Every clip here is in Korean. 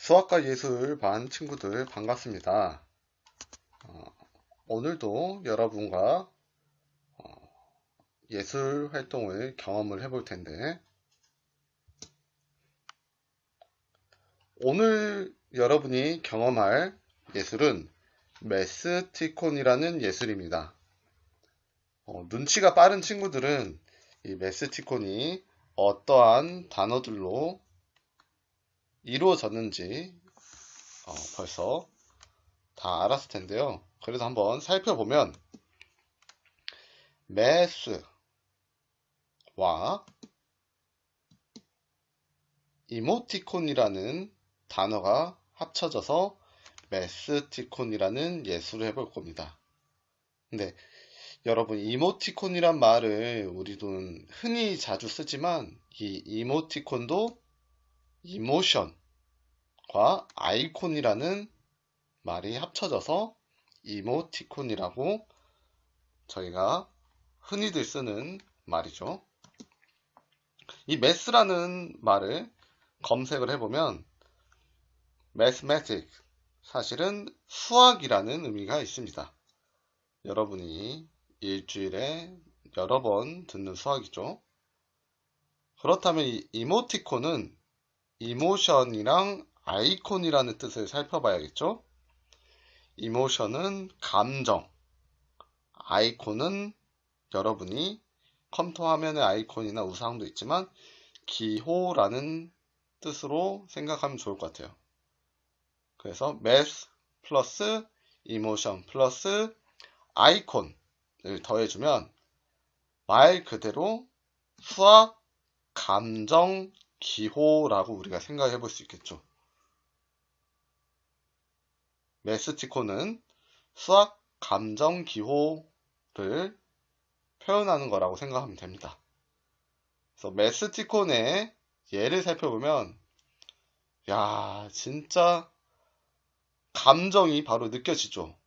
수학과 예술 반 친구들 반갑습니다. 오늘도 여러분과 예술 활동을 경험을 해볼 텐데, 오늘 여러분이 경험할 예술은 메스티콘이라는 예술입니다. 눈치가 빠른 친구들은 이 메스티콘이 어떠한 단어들로 이루어졌는지 벌써 다 알았을 텐데요. 그래서 한번 살펴보면 메스와 이모티콘이라는 단어가 합쳐져서 메스티콘이라는 예술을 해볼 겁니다. 근데 여러분, 이모티콘이란 말을 우리도 흔히 자주 쓰지만 이 이모티콘도 이모션과 아이콘이라는 말이 합쳐져서 이모티콘이라고 저희가 흔히들 쓰는 말이죠. 이 메스라는 말을 검색을 해보면 mathematics, 사실은 수학이라는 의미가 있습니다. 여러분이 일주일에 여러 번 듣는 수학이죠. 그렇다면 이 이모티콘은 이모션이랑 아이콘이라는 뜻을 살펴봐야겠죠. 이모션은 감정, 아이콘은 여러분이 컴퓨터 화면의 아이콘이나 우상도 있지만 기호라는 뜻으로 생각하면 좋을 것 같아요. 그래서 math 플러스 이모션 플러스 아이콘을 더해주면 말 그대로 수학, 감정, 기호라고 우리가 생각해 볼 수 있겠죠. 메스티콘은 수학, 감정, 기호를 표현하는 거라고 생각하면 됩니다. 그래서 메스티콘의 예를 살펴보면 야, 진짜 감정이 바로 느껴지죠.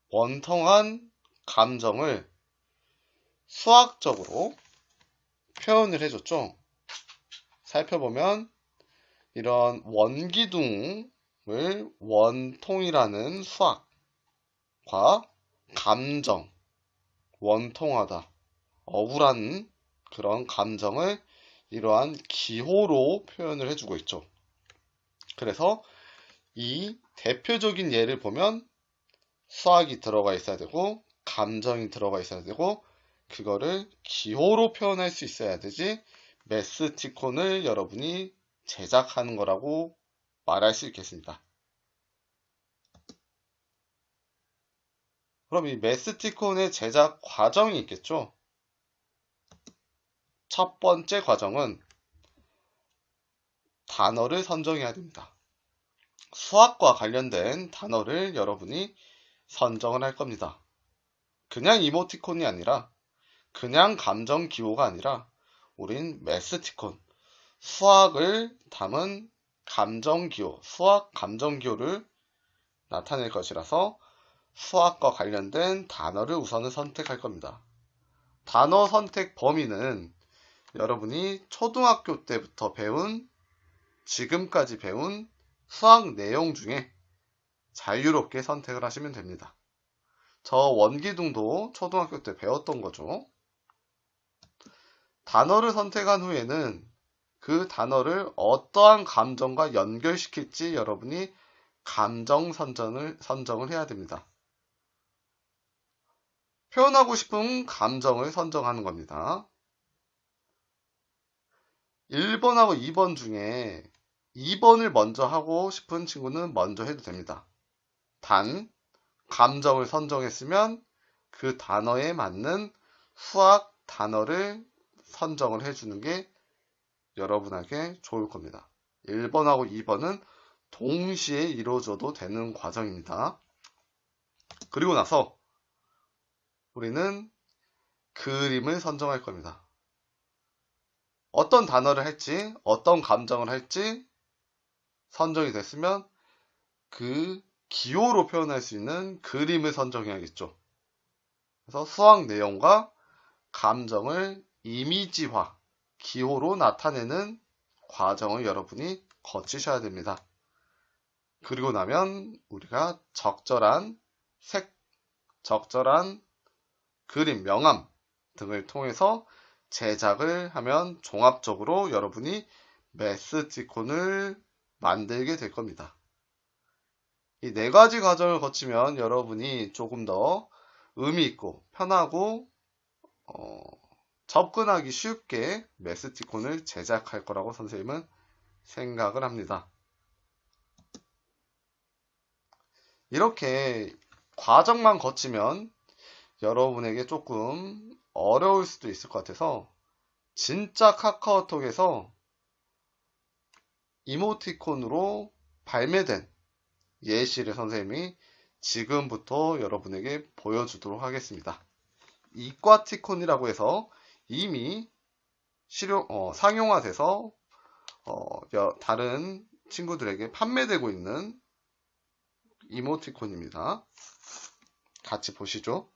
원통한 감정을 수학적으로 표현을 해줬죠. 살펴보면 이런 원기둥을 원통이라는 수학과 감정, 원통하다, 억울한 그런 감정을 이러한 기호로 표현을 해주고 있죠. 그래서 이 대표적인 예를 보면 수학이 들어가 있어야 되고 감정이 들어가 있어야 되고 그거를 기호로 표현할 수 있어야 되지 메스티콘을 여러분이 제작하는 거라고 말할 수 있겠습니다. 그럼 이 메스티콘의 제작 과정이 있겠죠? 첫 번째 과정은 단어를 선정해야 됩니다. 수학과 관련된 단어를 여러분이 선정을 할 겁니다. 그냥 이모티콘이 아니라 그냥 감정 기호가 아니라 우린 메스티콘, 수학을 담은 감정 기호, 수학 감정 기호를 나타낼 것이라서 수학과 관련된 단어를 우선은 선택할 겁니다. 단어 선택 범위는 여러분이 초등학교 때부터 배운, 지금까지 배운 수학 내용 중에 자유롭게 선택을 하시면 됩니다. 저 원기둥도 초등학교 때 배웠던 거죠. 단어를 선택한 후에는 그 단어를 어떠한 감정과 연결시킬지 여러분이 감정 선정을 해야 됩니다. 표현하고 싶은 감정을 선정하는 겁니다. 1번하고 2번 중에 2번을 먼저 하고 싶은 친구는 먼저 해도 됩니다. 단, 감정을 선정했으면 그 단어에 맞는 수학 단어를 선정을 해주는 게 여러분에게 좋을 겁니다. 1번하고 2번은 동시에 이루어져도 되는 과정입니다. 그리고 나서 우리는 그림을 선정할 겁니다. 어떤 단어를 할지, 어떤 감정을 할지 선정이 됐으면 그 기호로 표현할 수 있는 그림을 선정해야겠죠. 그래서 수학 내용과 감정을 이미지화, 기호로 나타내는 과정을 여러분이 거치셔야 됩니다. 그리고 나면 우리가 적절한 색, 적절한 그림, 명암 등을 통해서 제작을 하면 종합적으로 여러분이 메스티콘을 만들게 될 겁니다. 이 네 가지 과정을 거치면 여러분이 조금 더 의미 있고 편하고 접근하기 쉽게 메스티콘을 제작할 거라고 선생님은 생각을 합니다. 이렇게 과정만 거치면 여러분에게 조금 어려울 수도 있을 것 같아서 진짜 카카오톡에서 이모티콘으로 발매된 예시를 선생님이 지금부터 여러분에게 보여주도록 하겠습니다. 이과티콘이라고 해서 이미 상용화돼서 다른 친구들에게 판매되고 있는 이모티콘입니다. 같이 보시죠.